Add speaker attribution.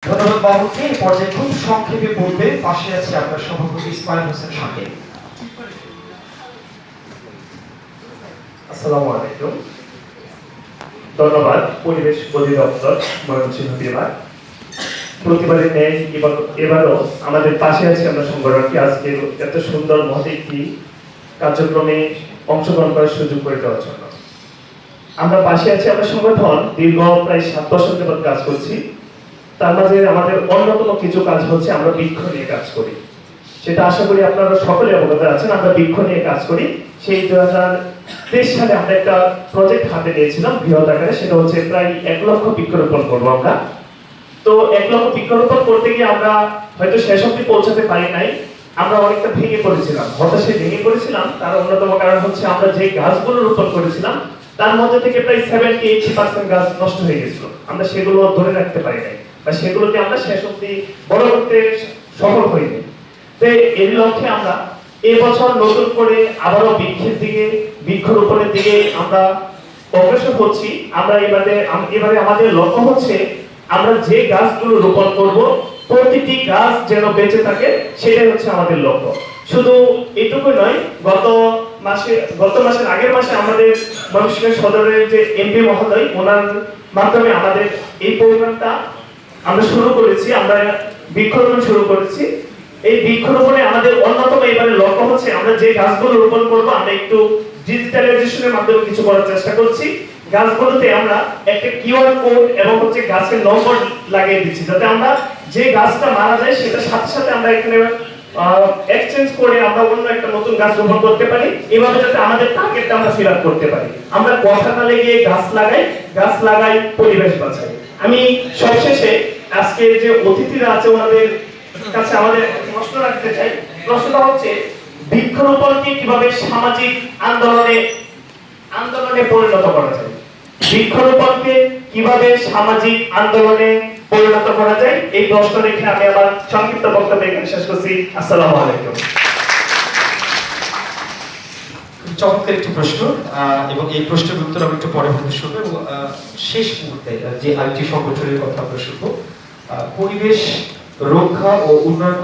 Speaker 1: ধন্যবাদ বাবুকে। এই পর্যায়ে খুব সংক্ষেপে বলবে পাশে আছে আপনার সভাপতি ইসমাইল হোসেন শাকিল।
Speaker 2: আসসালামু আলাইকুম। ধন্যবাদ পরিবেশ অধিদপ্তর ময়মনসিংহ বিভাগ। প্রতিবারের ন্যায় এবারও আমাদের পাশে আছে আমরা সংগঠনটি আজকে এত সুন্দর মহৎ একটি কার্যক্রমে অংশগ্রহণ করার সুযোগ করে দেওয়ার জন্য। আমরা পাশে আছি আমরা সংগঠন দীর্ঘ প্রায় 7 বছর যাবত কাজ করছি। তার মাঝে আমাদের অন্যতম কিছু কাজ হচ্ছে আমরা বৃক্ষ নিয়ে কাজ করি। সেটা আশা করি আপনারা সকলে অবগত আছেন। আমরা বৃক্ষ নিয়ে কাজ করি। সেই 2023 সালে আমরা একটা প্রজেক্ট হাতে নিয়েছিলাম বৃহৎ আকারে। সেটা হচ্ছে প্রায় 1 লক্ষ বৃক্ষরোপণ করবো আমরা। তো 1 লক্ষ বৃক্ষরোপণ করতে গিয়ে আমরা হয়তো শেষ অবধি পৌঁছাতে পারি নাই। আমরা অনেকটা ভেঙে পড়েছিলাম, হতাশায় ভেঙে পড়েছিলাম। তার অন্যতম কারণ হচ্ছে আমরা যে গাছগুলো রোপণ করেছিলাম তার মধ্যে থেকে প্রায় 70-80% গাছ নষ্ট হয়ে গেছিল। আমরা সেগুলো ধরে রাখতে পারি নাই বা সেগুলোকে আমরা শেষ অবধি বড় করতে সফল হইনি। তো এর লক্ষ্যে আমরা এবছর নতুন করে আবারও বৃক্ষরোপণের দিকে আমরা অগ্রসর হচ্ছি। আমরা এবারে আমাদের লক্ষ্য হচ্ছে আমরা যে গাছগুলো রোপণ করব প্রতিটি গাছ যেন বেঁচে থাকে, সেটাই হচ্ছে আমাদের লক্ষ্য। শুধু এটুকু নয়, গত মাসের আগের মাসে আমাদের ময়মনসিংহ সদরের যে এমপি মহোদয়, ওনার মাধ্যমে আমাদের এই প্রোগ্রামটা আমরা শুরু করেছি। আমরা বৃক্ষরোপণ শুরু করেছি। এই বৃক্ষরোপণে আমাদের অন্যতম এবারে লক্ষ্য হচ্ছে আমরা যে গাছগুলো রোপণ করব আমরা একটু ডিজিটালাইজেশনের মাধ্যমে কিছু করার চেষ্টা করছি। গাছগুলোতে আমরা একটা কিউআর কোড এবং হচ্ছে গাছের নম্বর লাগিয়ে দিচ্ছি, যাতে আমরা যে গাছটা মারা যায় সেটা সাথে সাথে আমরা এখানে এক্সচেঞ্জ করে আমরা অন্য একটা নতুন গাছ রোপণ করতে পারি। এভাবে যাতে আমাদের টার্গেটটা আমরা ফিল আপ করতে পারি। আমরা কথাটা লেগে গাছ লাগাই পরিবেশ বাঁচাই। আমি সবশেষে আজকে যে অতিথিরা আছে ওনাদের কাছে আমাদের প্রশ্ন রাখতে চাই। প্রশ্নটা হচ্ছে বৃক্ষরোপণকে কিভাবে সামাজিক আন্দোলনে পরিণত করা যায়। বৃক্ষরোপণকে কিভাবে সামাজিক আন্দোলনে পরিণত করা যায়, এই প্রশ্ন রেখে আমি আমার সংক্ষিপ্ত বক্তব্য এখানে শেষ করছি। আসসালামু আলাইকুম।
Speaker 1: চমৎকার একটি প্রশ্ন, এবং এই প্রশ্নের উত্তর আমি একটু পরে বলতে শুনবো। এবং শেষ মুহূর্তে যে আরেকটি সংগঠনের কথা আমরা শুনবো, পরিবেশ রক্ষা ও উন্নয়ন